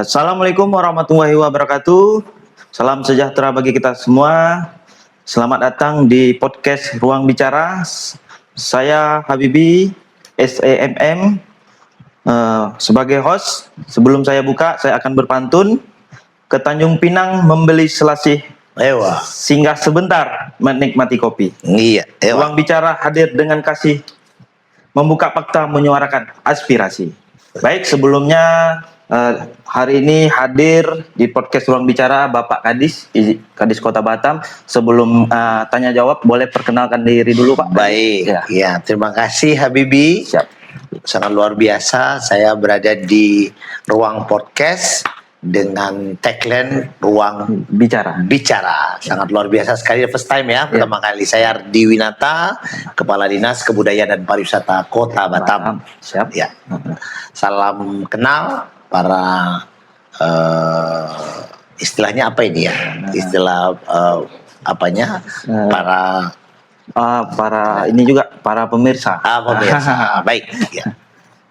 Assalamualaikum warahmatullahi wabarakatuh. Salam sejahtera bagi kita semua. Selamat datang di podcast Ruang Bicara. Saya Habibi SEMM sebagai host. Sebelum saya buka, saya akan berpantun. Ke Tanjung Pinang membeli selasih, singgah sebentar menikmati kopi. Iya, Ruang Bicara hadir dengan kasih, membuka fakta, menyuarakan aspirasi. Baik, sebelumnya hari ini hadir di podcast Ruang Bicara Bapak Kadis Kota Batam. Sebelum tanya jawab, boleh perkenalkan diri dulu Pak. Baik, ya terima kasih Habibi. Siap. Sangat luar biasa, saya berada di Ruang Podcast dengan tagline Ruang Bicara. Sangat luar biasa sekali, first time ya, pertama kali. Saya Ardi Winata, Kepala Dinas Kebudayaan dan Pariwisata Kota Batam. Siap. Ya. Salam kenal para istilahnya apa ini ya? Istilah para ini juga para pemirsa. Pemirsa. Baik. Ya.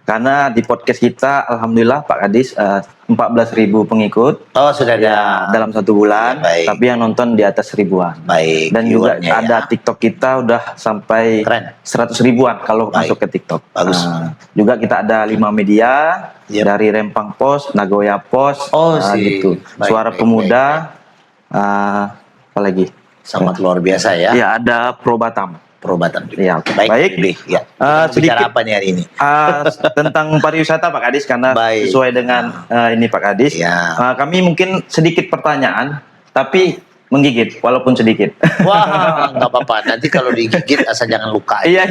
Karena di podcast kita, alhamdulillah Pak Kadis 14.000 pengikut. Oh, sudah ada dalam 1 bulan. Ya, tapi yang nonton di atas 1000-an. Baik. Dan juga ada TikTok kita udah sampai 100 ribuan kalau masuk ke TikTok. Bagus. Juga kita ada 5 media dari Rempang Post, Nagoya Post, gitu. Suara Pemuda, apa lagi? Sangat luar biasa ya. Ya, ada Pro Batam. Ya, baik. Ya. Bicara apa nih hari ini? Tentang pariwisata Pak Kadis, karena sesuai dengan ini Pak Kadis. Ya. Kami mungkin sedikit pertanyaan, tapi menggigit walaupun sedikit. Wah, nggak apa-apa. Nanti kalau digigit asal jangan luka. Iya.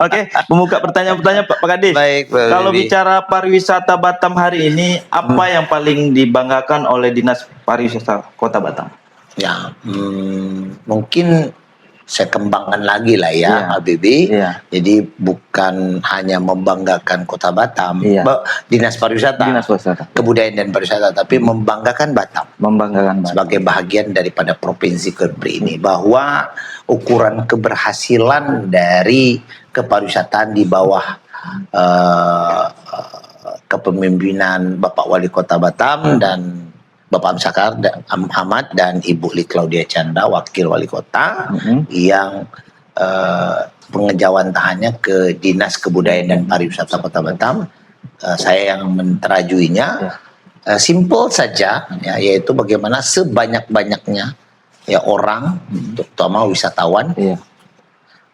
Oke, membuka pertanyaan-pertanyaan Pak Kadis. Baik. Kalau bicara pariwisata Batam hari ini, apa yang paling dibanggakan oleh Dinas Pariwisata Kota Batam? Ya, mungkin saya kembangkan lagi lah ya, Habibi. Jadi bukan hanya membanggakan Kota Batam, Dinas Pariwisata, Kebudayaan dan Pariwisata, tapi membanggakan Batam. Sebagai bagian daripada Provinsi Kepri ini, bahwa ukuran keberhasilan dari kepariwisataan di bawah kepemimpinan Bapak Wali Kota Batam dan Bapak Amsakar Ahmad dan Ibu Li Claudia Chandra, Wakil Wali Kota, yang pengejawantahannya ke Dinas Kebudayaan dan Pariwisata Kota Batam. Saya yang menterajuinya. Simple saja, ya, yaitu bagaimana sebanyak-banyaknya ya orang, terutama wisatawan,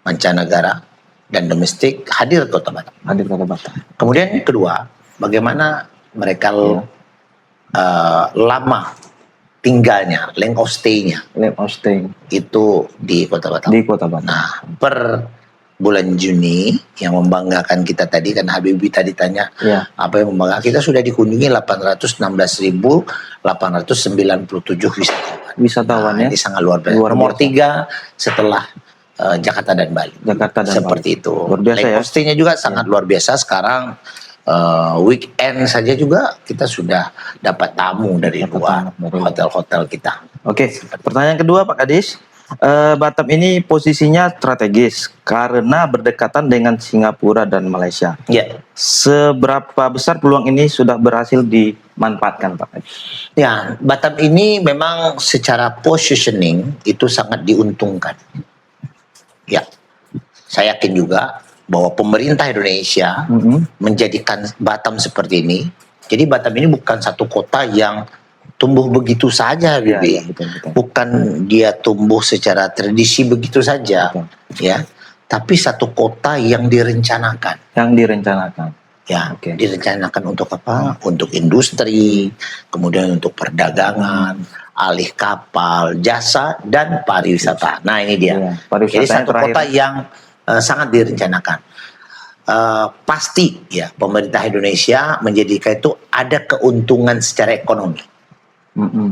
mancanegara dan domestik hadir ke Kota Batam. Kemudian kedua, bagaimana mereka lama tinggalnya, length of stay-nya itu di Kota Batam. Nah, per bulan Juni yang membanggakan kita tadi, kan Habibi tadi tanya apa yang membanggakan, kita sudah dikunjungi 816.897 wisatawan. Ini sangat luar biasa. Nomor 3 setelah Jakarta dan Bali. Seperti itu. Length of stay-nya juga sangat luar biasa. Sekarang weekend saja juga kita sudah dapat tamu dari luar hotel-hotel kita. Oke, pertanyaan kedua Pak Kadis. Batam ini posisinya strategis karena berdekatan dengan Singapura dan Malaysia. Seberapa besar peluang ini sudah berhasil dimanfaatkan Pak Kadis? Ya, Batam ini memang secara positioning itu sangat diuntungkan. Ya, saya yakin juga bahwa pemerintah Indonesia menjadikan Batam seperti ini. Jadi Batam ini bukan satu kota yang tumbuh begitu saja, Bibi. Bukan dia tumbuh secara tradisi begitu saja, ya. Tapi satu kota yang direncanakan. Ya, direncanakan untuk apa? Untuk industri, kemudian untuk perdagangan, alih kapal, jasa, dan pariwisata. Nah, ini dia. Jadi satu kota yang sangat direncanakan. Pasti ya pemerintah Indonesia menjadikan itu ada keuntungan secara ekonomi.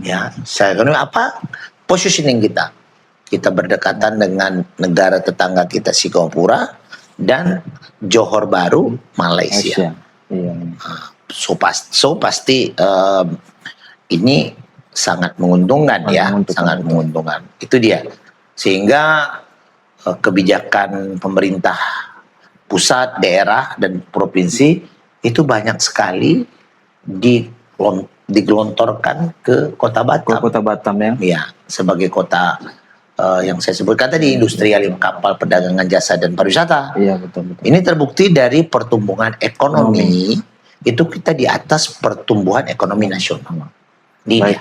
Ya, secara ekonomi apa? Positioning kita berdekatan dengan negara tetangga kita Singapura dan Johor Bahru, Malaysia. So pasti ini sangat menguntungkan, sangat menguntungkan. Itu dia. Sehingga kebijakan pemerintah pusat, daerah, dan provinsi itu banyak sekali digelontorkan ke Kota Ke Batam. Kota Batam ya. Ya, sebagai kota yang saya sebutkan tadi, industrial, kapal, perdagangan jasa dan pariwisata. Iya, betul. Ini terbukti dari pertumbuhan ekonomi itu kita di atas pertumbuhan ekonomi nasional. Baik.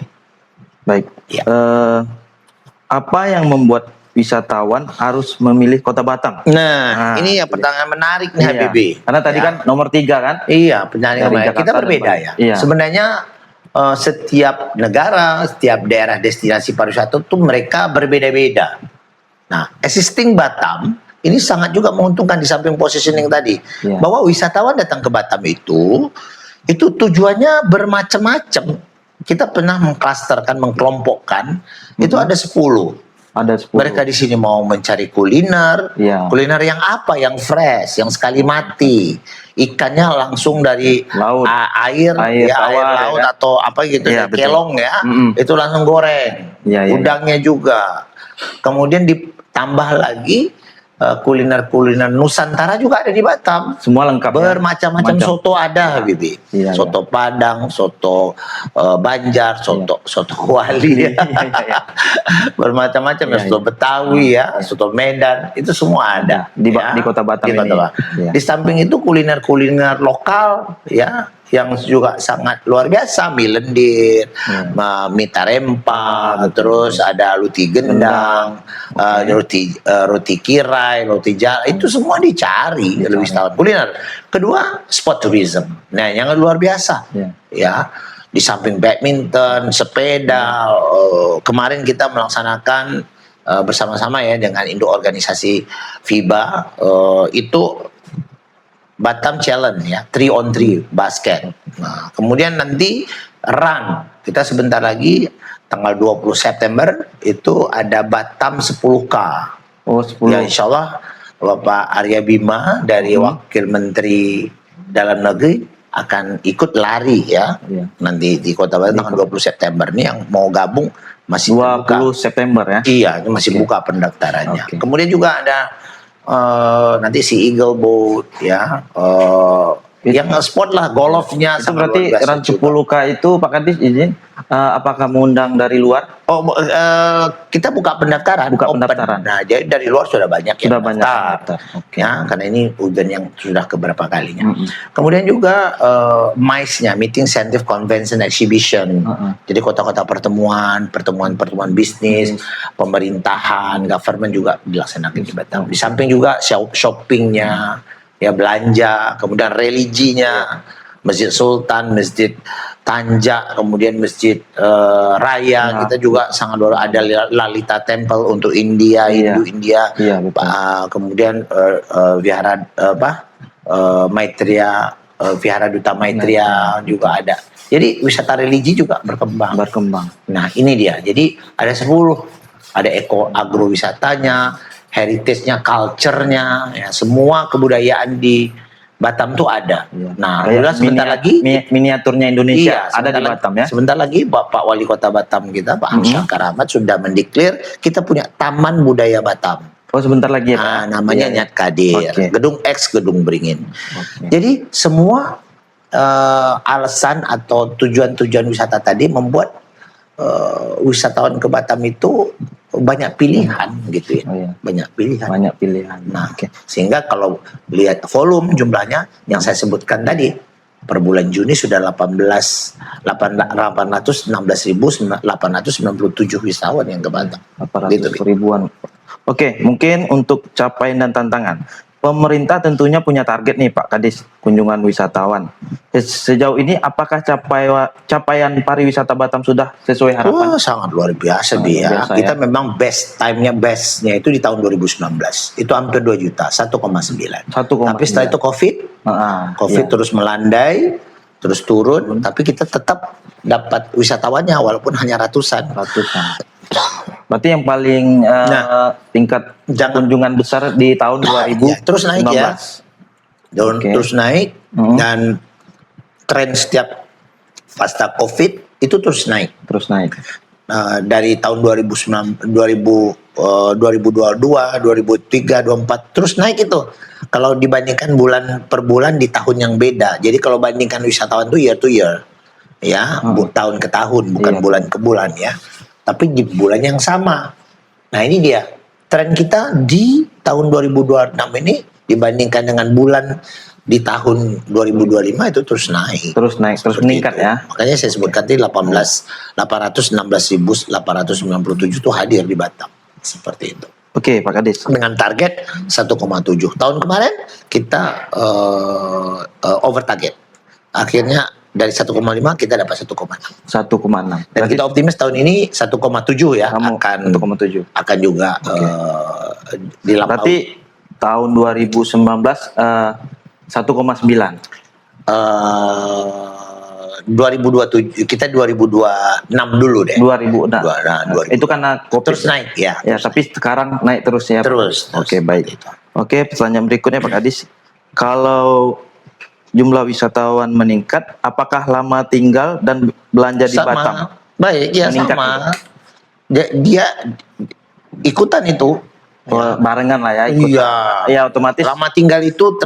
Baik. Ya. Apa yang membuat wisatawan harus memilih Kota Batam? Nah, ini yang pertanyaan menarik nih, Iya. Habibie. Karena tadi Ya. kan nomor 3 kan? Iya, pertanyaan Dari menarik. Jakarta Kita dan berbeda Bali. ya. Iya. Sebenarnya setiap negara, setiap daerah destinasi pariwisata itu mereka berbeda-beda. Nah, existing Batam ini sangat juga menguntungkan di samping positioning tadi. Iya. Bahwa wisatawan datang ke Batam itu tujuannya bermacam-macam. Kita pernah mengklasterkan, mengkelompokkan, itu ada 10. Ada 10. Mereka di sini mau mencari kuliner, Iya. kuliner yang apa? Yang fresh, yang sekali mati, ikannya langsung dari Laut. air Tawar, laut ya kan? atau apa gitu, Iya, ya, betul. kelong ya, Mm-mm. itu langsung goreng. Iya. Udangnya juga. Kemudian ditambah lagi kuliner-kuliner Nusantara juga ada di Batam. Semua lengkap ya? Bermacam-macam soto ada, Bibi. Iya, Soto Padang, soto Banjar, soto Wali. Iya. Bermacam-macam ya, Iya, soto Betawi ya, soto Medan, itu semua ada Di ya, Kota Batam di Kota ini. Batam. Iya. Di samping itu kuliner-kuliner lokal ya yang juga sangat luar biasa, mie lendir, mie tarempa, terus ada luti gendang, roti kirai, roti jala, itu semua dicari oleh wisatawan kuliner. Kedua, sport tourism. Nah, yang luar biasa. Iya. Ya, di samping badminton, sepeda, kemarin kita melaksanakan bersama-sama ya dengan induk organisasi FIBA, itu Batam Challenge ya, 3-on-3 basket. Nah, kemudian nanti run, kita sebentar lagi tanggal 20 September itu ada Batam 10K. Oh, 10. Ya, insya Allah Bapak Arya Bima dari Wakil Menteri Dalam Negeri akan ikut lari ya. Iya. Nanti di Kota Batam tanggal 20 September nih, yang mau gabung masih 20 terbuka. September ya. Iya, ini masih buka pendaftarannya. Oke. Kemudian juga ada nanti si Eagle Boat ya, yang sport lah, golfnya. Itu berarti run 10K itu Pak Kadis izin, apakah mengundang dari luar? Oh, kita buka pendaftaran. Buka Open. pendaftaran. Nah, jadi dari luar sudah banyak yang Sudah banyak yang daftar. daftar. Oke. Ya, karena ini ujian yang sudah keberapa kalinya. Mm-mm. Kemudian juga MICE-nya, Meeting Incentive Convention Exhibition. Jadi kota-kota pertemuan bisnis, pemerintahan, government juga dilaksanakan di Batam. Di samping juga shoppingnya, ya belanja, kemudian religinya, Masjid Sultan, Masjid Tanja, kemudian Masjid Raya, kita juga sangat luar, ada Lalita Temple untuk India, Hindu India, betul. Kemudian Vihara Maitreya, Vihara Duta Maitreya juga ada. Jadi wisata religi juga berkembang. Nah, ini dia. Jadi ada 10, ada agrowisatanya, heritage-nya, culture-nya, ya, semua kebudayaan di Batam tuh ada. Nah, sebentar lagi miniaturnya Indonesia ada di Batam ya. Sebentar lagi Bapak Wali Kota Batam kita, Pak Hamzah Karamat, sudah mendeklar kita punya Taman Budaya Batam. Oh, sebentar lagi ya, Pak. Namanya Nyat Kadir, Gedung X, Gedung Beringin. Jadi semua alasan atau tujuan-tujuan wisata tadi membuat wisatawan ke Batam itu banyak pilihan gitu ya. Banyak pilihan. Nah, sehingga kalau lihat volume jumlahnya yang saya sebutkan tadi, per bulan Juni sudah 816.897 wisatawan yang ke Batam. 800 ribuan. Oke, mungkin untuk capaian dan tantangan. Pemerintah tentunya punya target nih Pak Kadis, kunjungan wisatawan. Sejauh ini apakah capaian pariwisata Batam sudah sesuai harapan? Wah, sangat luar biasa dia. Kita memang bestnya itu di tahun 2019. Itu hampir 2 juta, 1,9. Tapi setelah itu COVID terus melandai, terus turun, tapi kita tetap dapat wisatawannya walaupun hanya ratusan. Berarti yang paling tingkat kunjungan besar di tahun 2019. Terus naik ya. Terus naik dan tren setiap pasca COVID itu terus naik. Dari tahun 2022, 2023, 2024 terus naik itu. Kalau dibandingkan bulan per bulan di tahun yang beda. Jadi kalau bandingkan wisatawan itu year to year. ya, tahun ke tahun, bukan bulan ke bulan ya, tapi di bulan yang sama. Nah ini dia tren kita di tahun 2026 ini dibandingkan dengan bulan di tahun 2025 itu terus naik. Terus meningkat itu. ya. Makanya saya sebutkan tadi 816.897 itu hadir di Batam. Seperti itu. Oke, Pak Kadis. Dengan target 1,7. Tahun kemarin kita over target. Akhirnya dari 1,5 kita dapat 1,6. 1,6. Dan kita optimis tahun ini 1,7 ya, akan 1,7. Akan juga dilampaui. Berarti tahun 2019 1,9. 2027 kita 2026 dulu deh. 2006. Nah, itu karena COVID. Terus naik ya. Ya, tapi sekarang naik terus ya. Terus. Oke, baik. Oke, pertanyaan berikutnya Pak Kadis. Kalau jumlah wisatawan meningkat, apakah lama tinggal dan belanja di Batam? Baik, ya meningkat sama. Dia ikutan itu. Barengan lah ya. Iya. Ya otomatis. Lama tinggal itu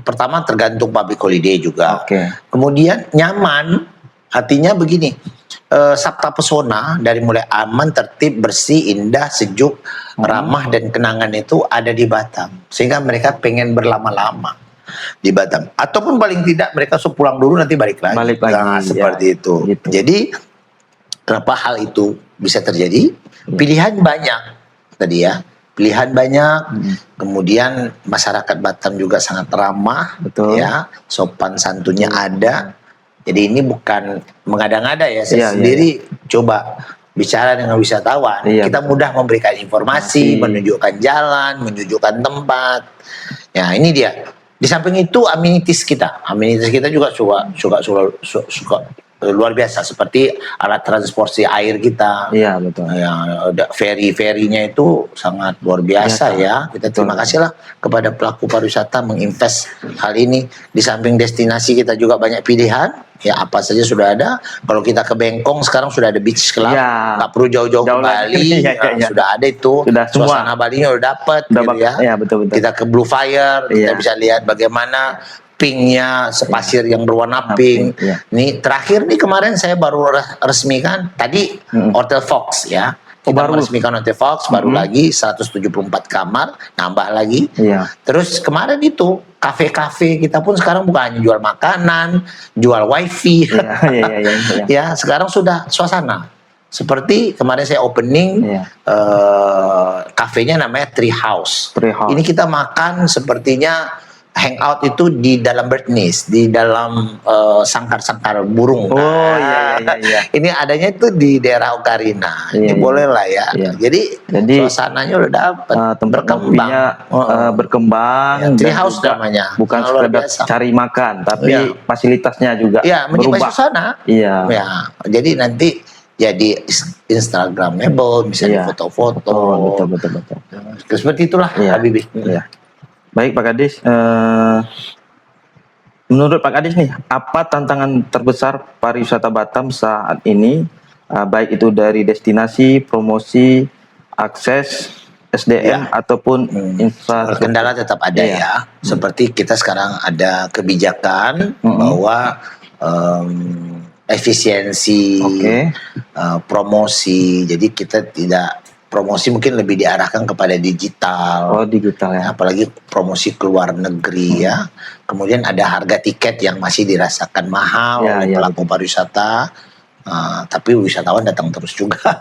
pertama tergantung public holiday juga. Oke. Kemudian nyaman, artinya begini. Sabta pesona dari mulai aman, tertib, bersih, indah, sejuk, ramah dan kenangan itu ada di Batam. Sehingga mereka pengen berlama-lama di Batam. Ataupun paling tidak mereka sepulang dulu nanti balik lagi. Nah, seperti itu. Gitu. Jadi kenapa hal itu bisa terjadi? Pilihan banyak tadi ya. Pilihan banyak, kemudian masyarakat Batam juga sangat ramah, betul. Ya, sopan santunnya ada. Jadi ini bukan mengada-ngada ya, saya sendiri coba bicara dengan wisatawan. Kita mudah memberikan informasi, menunjukkan jalan, menunjukkan tempat. Ya ini dia. Di samping itu amenities kita juga suka luar biasa, seperti alat transportasi air kita. Iya betul. Ya, ferry-ferrynya itu sangat luar biasa ya. Kita terima kasih lah kepada pelaku pariwisata menginvest hal ini. Di samping destinasi kita juga banyak pilihan. Ya apa saja sudah ada. Kalau kita ke Bengkong sekarang sudah ada beach club, nggak perlu jauh-jauh ke Bali. Sudah ada itu. Sudah suasana Balinya udah dapat. Gitu ya. Ya betul. Kita ke Blue Fire, kita bisa lihat bagaimana pinknya sepasir yang berwarna pink. Nih terakhir nih kemarin saya baru resmikan tadi Hotel Fox ya. Kita meresmikan Hotel Fox baru lagi 174 kamar, nambah lagi. Terus kemarin itu kafe-kafe kita pun sekarang bukan hanya jual makanan, jual wifi. Ya sekarang sudah suasana. Seperti kemarin saya opening kafenya namanya Tree House. Ini kita makan sepertinya hangout itu di dalam bird nest, di dalam sangkar-sangkar burung. Ini adanya itu di daerah Ocarina. Ini boleh lah ya. Jadi suasananya udah dapat. Berkembang. Tree House namanya. Bukan sekedar cari makan, tapi fasilitasnya juga berubah. Suasana. Ya, jadi nanti jadi Instagramable, misalnya foto-foto. Betul. Seperti itulah, Habibie. Baik Pak Kadis, menurut Pak Kadis nih, apa tantangan terbesar pariwisata Batam saat ini, baik itu dari destinasi, promosi, akses, SDM ataupun infrastruktur? Kendala tetap ada ya, seperti kita sekarang ada kebijakan bahwa efisiensi, promosi, jadi kita tidak promosi mungkin lebih diarahkan kepada digital. Digital ya. Apalagi promosi ke luar negeri ya. Kemudian ada harga tiket yang masih dirasakan mahal oleh pelaku pariwisata. Tapi wisatawan datang terus juga.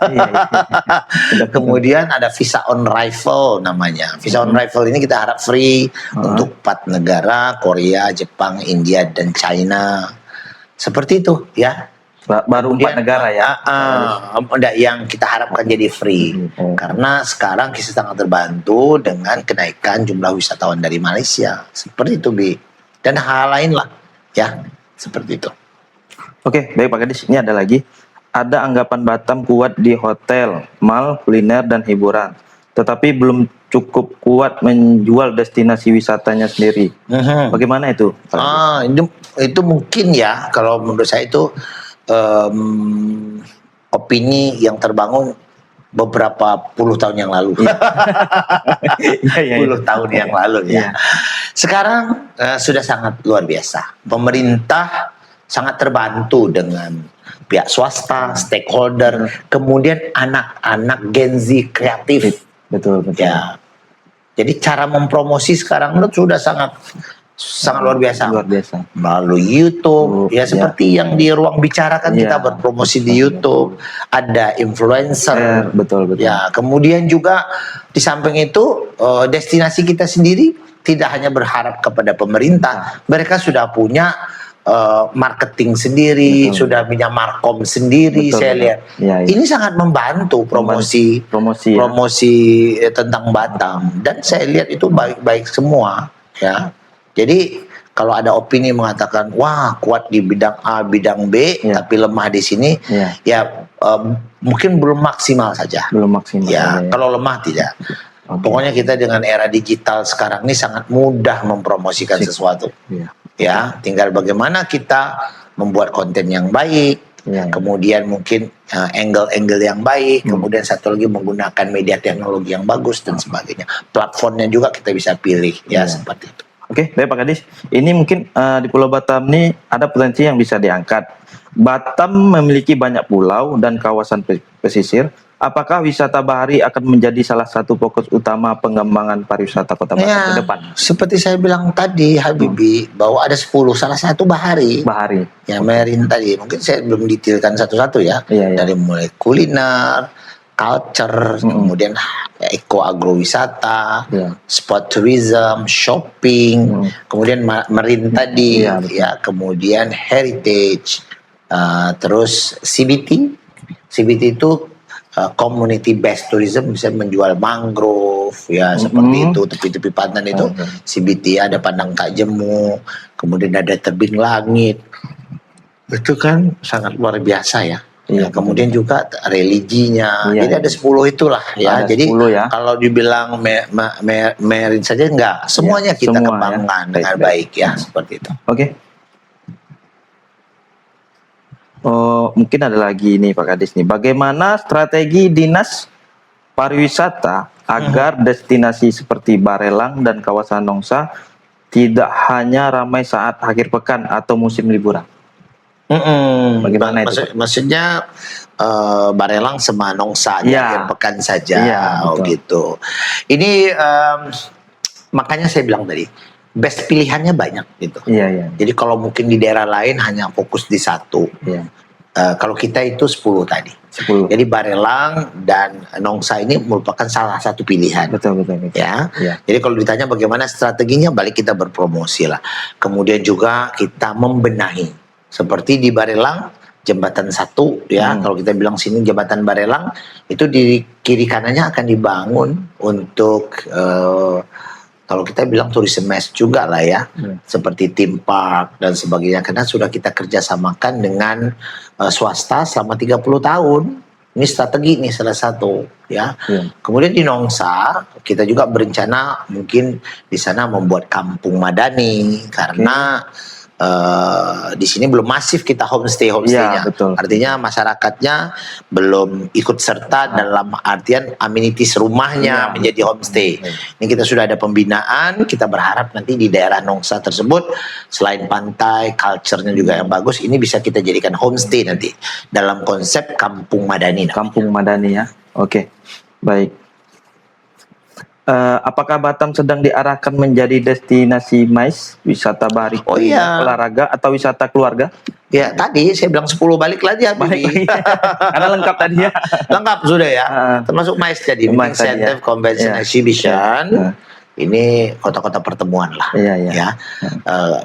Kemudian ada visa on arrival namanya. Visa on arrival ini kita harap free untuk 4 negara, Korea, Jepang, India, dan China. Seperti itu ya. Baru 4 negara ya. Yang kita harapkan jadi free. Karena sekarang kita sangat terbantu dengan kenaikan jumlah wisatawan dari Malaysia. Seperti itu, Bi. Dan hal lain lah ya. Seperti itu. Oke, baik Pak Kadis. Ini ada lagi. Ada anggapan Batam kuat di hotel, mall, kuliner, dan hiburan. Tetapi belum cukup kuat menjual destinasi wisatanya sendiri. Bagaimana itu? Itu mungkin ya. Kalau menurut saya itu opini yang terbangun beberapa puluh tahun yang lalu. Puluh tahun yang lalu ya. Sekarang sudah sangat luar biasa. Pemerintah sangat terbantu dengan pihak swasta, stakeholder, kemudian anak-anak Gen Z kreatif. Betul. Ya. Jadi cara mempromosi sekarang itu sudah sangat luar biasa. Luar biasa. Melalui YouTube, ya seperti yang di ruang bicara kan kita berpromosi di YouTube, ada influencer, betul. Ya, kemudian juga di samping itu destinasi kita sendiri tidak hanya berharap kepada pemerintah, mereka sudah punya marketing sendiri, sudah punya markom sendiri. Saya lihat ini sangat membantu promosi tentang Batam, dan saya lihat itu baik-baik semua, ya. Jadi kalau ada opini mengatakan wah kuat di bidang A, bidang B, tapi lemah di sini, mungkin belum maksimal saja. Ya, kalau lemah tidak. Pokoknya kita dengan era digital sekarang ini sangat mudah mempromosikan sesuatu. Ya, tinggal bagaimana kita membuat konten yang baik, kemudian mungkin angle-angle yang baik, kemudian satu lagi menggunakan media teknologi yang bagus dan sebagainya. Platformnya juga kita bisa pilih, seperti itu. Oke, baik Pak Kadis. Ini mungkin di Pulau Batam ini ada potensi yang bisa diangkat. Batam memiliki banyak pulau dan kawasan pesisir. Apakah wisata bahari akan menjadi salah satu fokus utama pengembangan pariwisata Kota Batam ke depan? Seperti saya bilang tadi, Habibie, bahwa ada 10, salah satu bahari. Ya, marine tadi. Mungkin saya belum detailkan satu-satu ya. Dari mulai kuliner, culture, kemudian eco agrowisata, sport tourism, shopping, kemudian marine tadi, kemudian heritage, terus CBT. CBT itu community based tourism, bisa menjual mangrove, seperti itu, tepi-tepi pantai itu. CBT ada Pandang Tak Jemu, kemudian ada Tebing Langit. Itu kan sangat luar biasa ya. Kemudian juga religinya. Jadi ada 10 itulah ya. Jadi kalau dibilang marine saja enggak, semuanya kita kembangkan dengan baik ya, seperti itu. Oke. Mungkin ada lagi nih Pak Kadis nih. Bagaimana strategi Dinas Pariwisata agar destinasi seperti Barelang dan kawasan Nongsa tidak hanya ramai saat akhir pekan atau musim liburan? Bagaimana itu? Maksudnya Barelang sama Nongsa akhir pekan saja, gitu. Ini makanya saya bilang tadi, best pilihannya banyak gitu. Jadi kalau mungkin di daerah lain hanya fokus di satu. Kalau kita itu 10 tadi. 10. Jadi Barelang dan Nongsa ini merupakan salah satu pilihan. Betul. Ya. Jadi kalau ditanya bagaimana strateginya, balik kita berpromosi lah. Kemudian juga kita membenahi. Seperti di Barelang, jembatan 1 ya. Kalau kita bilang sini jembatan Barelang, itu di kiri kanannya akan dibangun untuk kalau kita bilang tourism mesh juga lah ya, seperti theme park dan sebagainya, karena sudah kita kerjasamakan dengan swasta selama 30 tahun. Ini strategi nih salah satu ya. Kemudian di Nongsa kita juga berencana mungkin di sana membuat kampung madani, karena di sini belum masif kita homestay-nya. Artinya masyarakatnya belum ikut serta dalam artian amenities rumahnya menjadi homestay. Ini kita sudah ada pembinaan, kita berharap nanti di daerah Nongsa tersebut selain pantai, culture-nya juga yang bagus, ini bisa kita jadikan homestay nanti dalam konsep kampung madani. Kampung madani ya. Oke. Baik. Apakah Batam sedang diarahkan menjadi destinasi MICE, wisata bahari, olahraga atau wisata keluarga? Ya tadi saya bilang 10, balik lagi ya. Karena lengkap tadi ya. Lengkap sudah ya. Termasuk MICE jadi, Meeting Center, Convention Exhibition. Ini kota-kota pertemuan lah.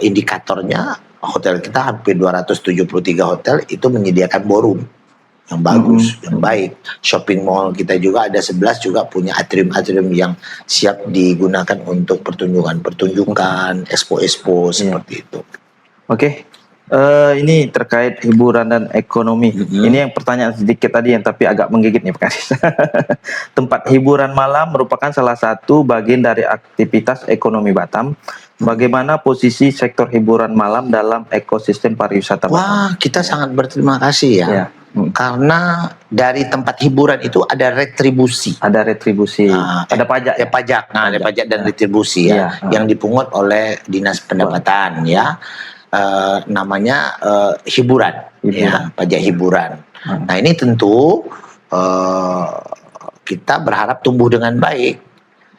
Indikatornya hotel kita hampir 273 hotel itu menyediakan ballroom yang bagus, yang baik. Shopping mall kita juga ada 11 juga punya atrium-atrium yang siap digunakan untuk pertunjukan, expo-expo seperti itu. Oke. Ini terkait hiburan dan ekonomi. Ini yang pertanyaan sedikit tadi yang tapi agak menggigit nih Pak Kadis. Tempat hiburan malam merupakan salah satu bagian dari aktivitas ekonomi Batam. Bagaimana posisi sektor hiburan malam dalam ekosistem pariwisata Batam? Wah, kita sangat berterima kasih ya. Karena dari tempat hiburan itu ada retribusi. Ada pajak. Ada pajak dan retribusi yang dipungut oleh Dinas Pendapatan ya. namanya hiburan, ya, pajak hiburan. Hmm. Nah, ini tentu kita berharap tumbuh dengan baik,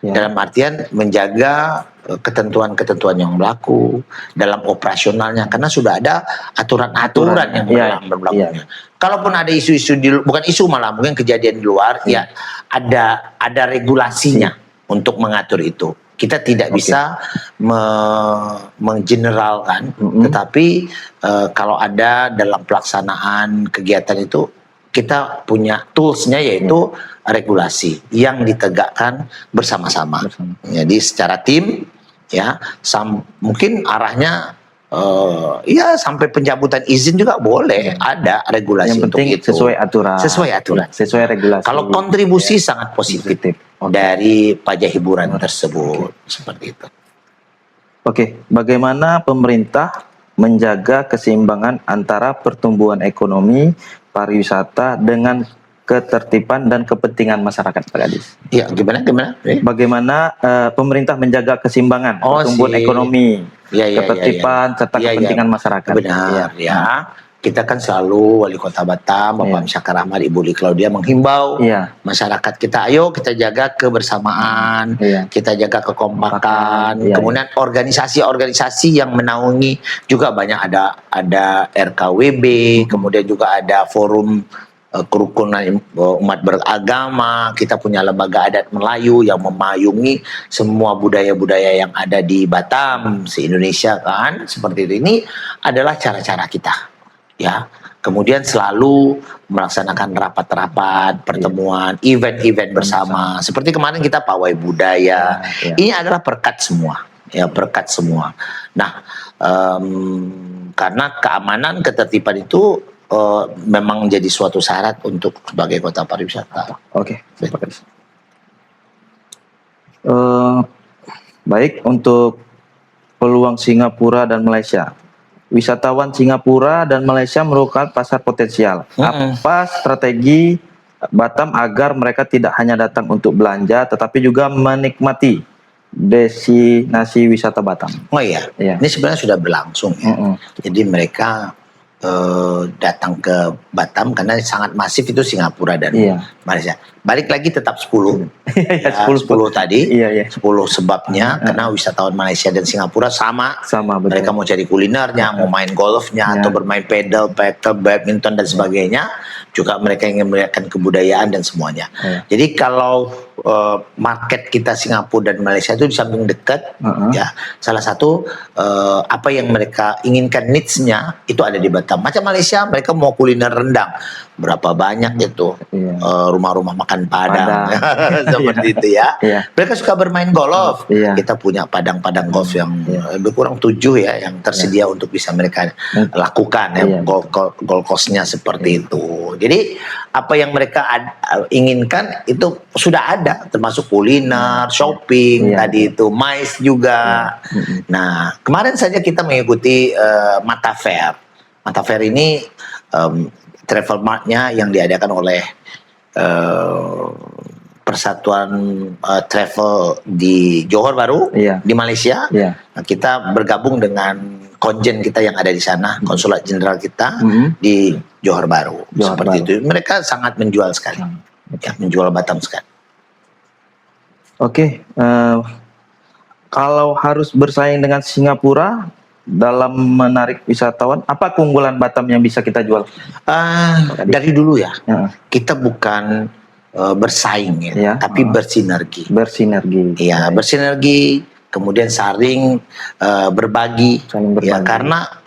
dalam artian menjaga ketentuan-ketentuan yang berlaku dalam operasionalnya, karena sudah ada aturan-aturan yang berlaku. Kalaupun ada isu-isu bukan isu, malah mungkin kejadian di luar, ya ada regulasinya untuk mengatur itu. Kita tidak bisa menggeneralkan, tetapi kalau ada dalam pelaksanaan kegiatan itu, kita punya toolsnya, yaitu regulasi yang ditegakkan bersama-sama. Jadi secara tim, ya, mungkin arahnya ya sampai pencabutan izin juga boleh ada regulasi yang untuk penting itu. Sesuai aturan. Sesuai regulasi. Kalau kontribusi sangat positif dari pajak hiburan tersebut, seperti itu. Oke, bagaimana pemerintah menjaga keseimbangan antara pertumbuhan ekonomi, pariwisata dengan ketertiban dan kepentingan masyarakat, Pak Kadis? Ya, gimana? Bagaimana pemerintah menjaga keseimbangan pertumbuhan ekonomi, ketertiban serta kepentingan masyarakat? Benar, ya. Kita kan selalu Wali Kota Batam, Bapak Syakar Ahmad, Ibu Li Claudia menghimbau masyarakat kita, ayo kita jaga kebersamaan, kita jaga kekompakan. Kemudian organisasi-organisasi yang menaungi juga banyak, ada RKWB, kemudian juga ada forum kerukunan umat beragama, kita punya lembaga adat Melayu yang memayungi semua budaya-budaya yang ada di Batam, se-Indonesia kan, seperti itu. Ini adalah cara-cara kita, ya. Kemudian selalu melaksanakan rapat-rapat, pertemuan, event-event bersama. Seperti kemarin kita pawai budaya. Ini adalah perkat semua, ya, perkat semua. Nah, karena keamanan, ketertiban itu memang menjadi suatu syarat untuk sebagai kota pariwisata. Oke, baik, untuk peluang Singapura dan Malaysia. Wisatawan Singapura dan Malaysia merupakan pasar potensial. Apa strategi Batam agar mereka tidak hanya datang untuk belanja, tetapi juga menikmati destinasi wisata Batam? Oh iya, ini sebenarnya sudah berlangsung, ya. Jadi mereka datang ke Batam karena sangat masif itu Singapura dan Malaysia. Balik lagi tetap 10. 10 tadi. 10 sebabnya, karena wisatawan Malaysia dan Singapura sama mereka mau cari kulinernya, mau main golfnya, atau bermain pedal, badminton dan sebagainya. Juga mereka ingin melihatkan kebudayaan dan semuanya. Jadi kalau market kita Singapura dan Malaysia itu di samping dekat, ya, salah satu apa yang mereka inginkan, needs-nya itu ada di Batam. Macam Malaysia, mereka mau kuliner rendang, berapa banyak itu rumah-rumah makan Padang. Seperti itu, ya. Mereka suka bermain golf. Kita punya padang-padang golf yang lebih kurang 7 ya yang tersedia untuk bisa mereka lakukan, ya, golf course-nya seperti itu. Jadi apa yang mereka inginkan itu sudah ada, termasuk kuliner, shopping, tadi itu MICE juga. Nah, kemarin saja kita mengikuti Mata Fair. Mata Fair ini travel mart-nya yang diadakan oleh Persatuan Travel di Johor Bahru, di Malaysia. Nah, kita bergabung dengan konjen kita yang ada di sana, konsulat jenderal kita di Johor Bahru. Seperti itu. Mereka sangat menjual sekali, ya, menjual Batam sekali. Oke, kalau harus bersaing dengan Singapura dalam menarik wisatawan, apa keunggulan Batam yang bisa kita jual? Dari dulu ya, kita bukan bersaing, ya, tapi bersinergi. Ya, bersinergi, kemudian saling berbagi, ya, karena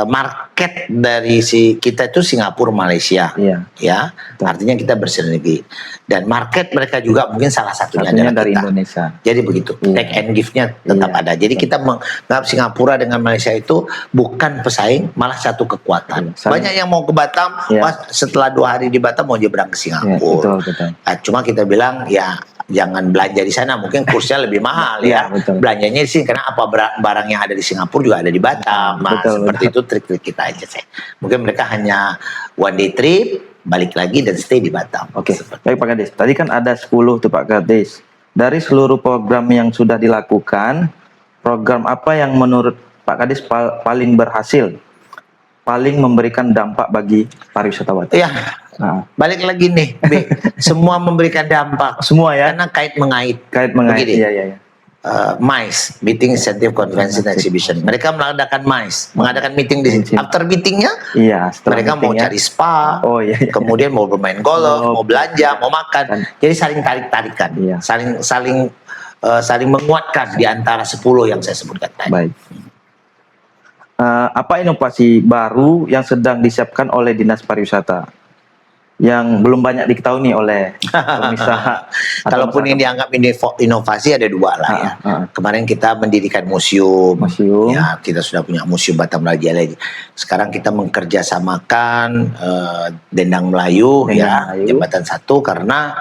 market dari kita itu Singapura, Malaysia, ya, artinya kita bersinergi, dan market mereka juga mungkin salah satunya dari kita. Indonesia. Jadi begitu, take and give-nya tetap ada. Jadi kita menganggap Singapura dengan Malaysia itu bukan pesaing, malah satu kekuatan. Banyak yang mau ke Batam, setelah 2 hari di Batam mau nyebrang ke Singapura. Nah, cuma kita bilang, ya, jangan belanja di sana, mungkin kursnya lebih mahal, ya. Belanjanya di sini, karena apa barang yang ada di Singapura juga ada di Batam. Nah, seperti itu trik-trik kita aja, saya. Mungkin mereka hanya one day trip, balik lagi dan stay di Batam. Oke, baik Pak Kadis. Tadi kan ada 10 tuh Pak Kadis. Dari seluruh program yang sudah dilakukan, program apa yang menurut Pak Kadis paling berhasil, paling memberikan dampak bagi pariwisata Batam? Ya, balik lagi nih, semua memberikan dampak. Semua ya? Karena kait mengait. Kait mengait. Begini. Iya. MICE, Meeting Incentive Convention Exhibition. Mereka mengadakan MICE, mengadakan meeting di sini. After meetingnya, mereka mau cari spa, kemudian mau bermain golf, mau belanja, mau makan. Jadi saling tarik-tarikan, saling menguatkan di antara 10 yang saya sebutkan tadi. Baik. Apa inovasi baru yang sedang disiapkan oleh Dinas Pariwisata yang belum banyak diketahui oleh pemirsa? Kalaupun ini dianggap inovasi, ada 2 lah ya. Kemarin kita mendirikan museum. Ya, kita sudah punya Museum Batam Raja Lagi. Sekarang kita mengkerjasamakan Dendang Melayu, Jembatan 1, karena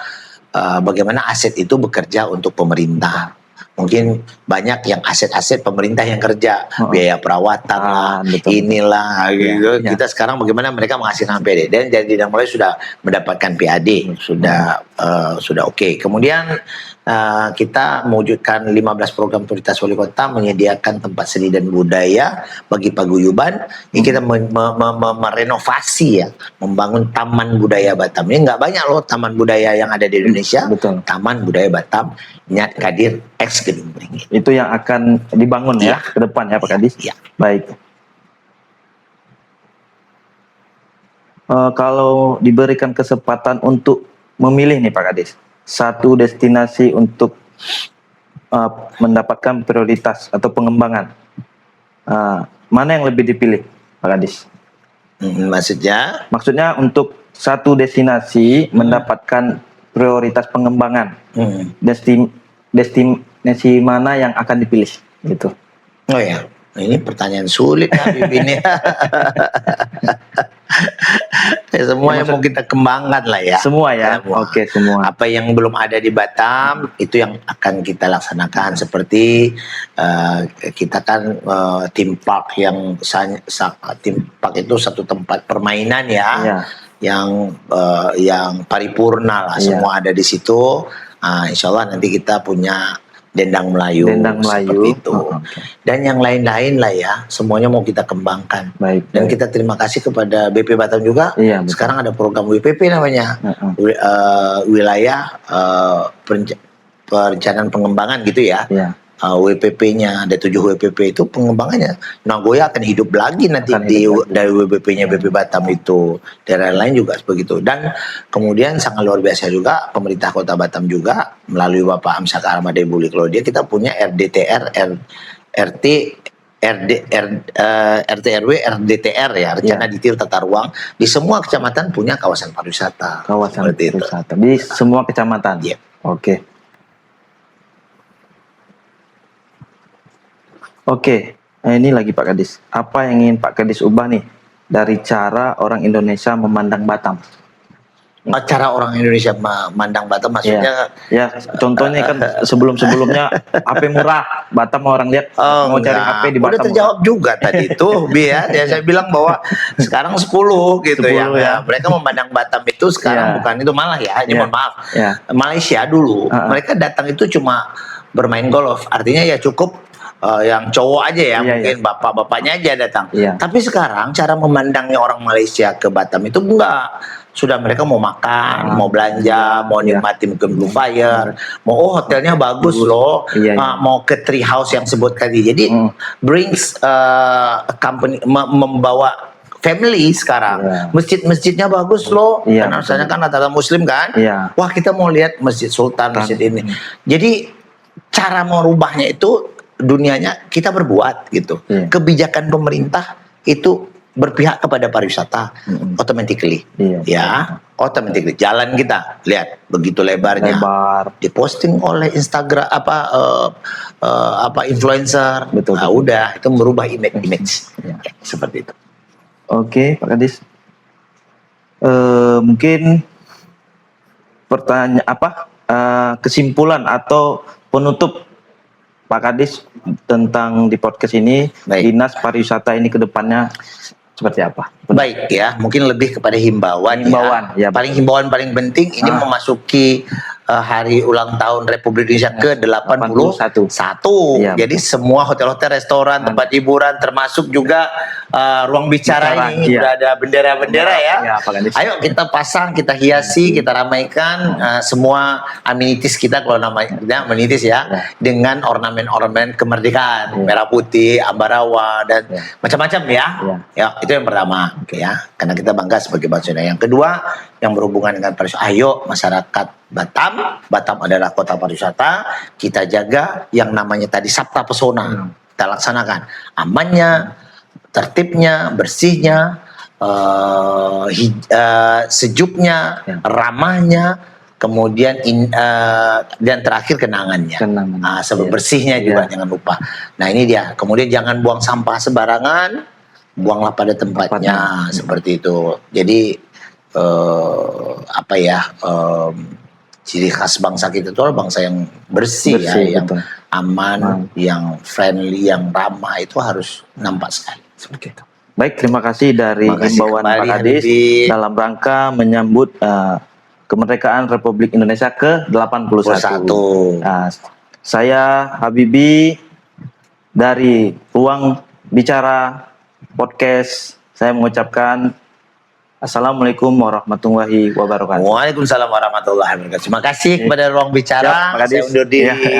bagaimana aset itu bekerja untuk pemerintah. Mungkin banyak yang aset-aset pemerintah yang kerja, biaya perawatan lah, inilah gitu. Kita sekarang bagaimana mereka menghasilkan PAD, dan jadi Dendang Melayu sudah mendapatkan PAD, sudah oke. Kemudian kita mewujudkan 15 program prioritas wali kota, menyediakan tempat seni dan budaya bagi paguyuban. Ini kita merenovasi ya, membangun taman budaya Batam. Ini nggak banyak loh taman budaya yang ada di Indonesia. Taman Budaya Batam Nyat Kadir X Gedung Beringin. Itu yang akan dibangun ya ke depan ya Pak Kadis. Baik. Kalau diberikan kesempatan untuk memilih nih Pak Kadis, satu destinasi untuk mendapatkan prioritas atau pengembangan, mana yang lebih dipilih Pak Kadis? Maksudnya untuk satu destinasi mendapatkan prioritas pengembangan, destinasi mana yang akan dipilih gitu? Oh ya, ini pertanyaan sulit Habib ini. Semua yang mau kita kembangkan lah ya. Semua ya. Oke, semua. Apa yang belum ada di Batam itu yang akan kita laksanakan, seperti kita kan theme park theme park itu satu tempat permainan ya. Yang paripurna lah, semua ada di situ. Insya Allah nanti kita punya Dendang Melayu, seperti itu. Dan yang lain-lain lah ya, semuanya mau kita kembangkan. Dan kita terima kasih kepada BP Batam juga. Sekarang ada program WPP namanya, wilayah perencanaan pengembangan gitu ya. WPP-nya ada 7 WPP itu pengembangannya. Nagoya akan hidup lagi nanti dari WPP-nya BP Batam itu. Daerah lain juga begitu. Dan kemudian sangat luar biasa juga pemerintah Kota Batam juga melalui Bapak Amsak Armada Buli Claudia, kita punya RDTR, RTRW, RDTR ya, rencana detail tata ruang. Di semua kecamatan punya kawasan pariwisata. Kawasan pariwisata di semua kecamatan. Oke. Oke, ini lagi Pak Kadis. Apa yang ingin Pak Kadis ubah nih dari cara orang Indonesia memandang Batam? Cara orang Indonesia memandang Batam maksudnya? Ya, contohnya kan sebelum-sebelumnya HP murah, Batam orang lihat mau cari HP di Batam. Udah terjawab juga tadi tuh, Bi ya. Saya bilang bahwa sekarang 10 gitu ya. Mereka memandang Batam itu sekarang bukan itu, malah ya, ini mohon maaf. Malaysia dulu, mereka datang itu cuma bermain golf. Artinya ya cukup yang cowok aja ya, mungkin bapak-bapaknya aja datang. Tapi sekarang cara memandangnya orang Malaysia ke Batam itu enggak. Sudah mereka mau makan, mau belanja, mau nikmati mungkin Blue Fire, mau hotelnya bagus loh, mau ke tree house yang sebut tadi. Jadi brings company, membawa family sekarang. Masjid-masjidnya bagus loh. Karena misalnya kan rata-rata Muslim kan. Wah, kita mau lihat Masjid Sultan, masjid ini. Jadi cara merubahnya itu dunianya kita berbuat gitu. Kebijakan pemerintah itu berpihak kepada pariwisata, automatically. Automatically. Jalan kita lihat begitu lebarnya, diposting oleh Instagram influencer. Udah itu merubah image. Seperti itu. Oke, Pak Kadis. Mungkin pertanyaan kesimpulan atau penutup Pak Kadis tentang di podcast ini, Dinas Pariwisata ini ke depannya seperti apa? Baik ya, mungkin lebih kepada himbauan ya. Paling himbauan paling penting ini memasuki hari ulang tahun Republik Indonesia ke-81. Iya, Jadi semua hotel-hotel, restoran, tempat hiburan, termasuk juga ruang bicara ini iya. udah ada bendera-bendera ya. Iya, Pak Kadis. Ayo kita pasang, kita hiasi, kita ramaikan semua amenities kita, kalau namanya amenities ya, dengan ornamen-ornamen kemerdekaan, merah putih, ambarawa dan macam-macam ya. Ya, itu yang pertama, oke ya. Karena kita bangga sebagai bangsa Indonesia. Yang kedua, yang berhubungan dengan pariwisata. Ayo masyarakat Batam adalah kota pariwisata, kita jaga yang namanya tadi Sabta Pesona. Kita laksanakan amannya, tertibnya, bersihnya, sejuknya, ramahnya, kemudian dan terakhir kenangannya. Bersihnya juga jangan lupa. Nah ini dia. Kemudian jangan buang sampah sembarangan, buanglah pada tempatnya. Seperti itu. Jadi ciri khas bangsa kita itu adalah bangsa yang bersih ya, yang aman, yang friendly, yang ramah, itu harus nampak sekali. Seperti itu. Baik, terima kasih dari himbauan Pak Kadis dalam rangka menyambut kemerdekaan Republik Indonesia ke-81. Saya Habibie dari Ruang Bicara Podcast. Saya mengucapkan Assalamualaikum warahmatullahi wabarakatuh. Waalaikumsalam warahmatullahi wabarakatuh. Terima kasih kepada Ruang Bicara. Pak Kadis. Saya undur diri.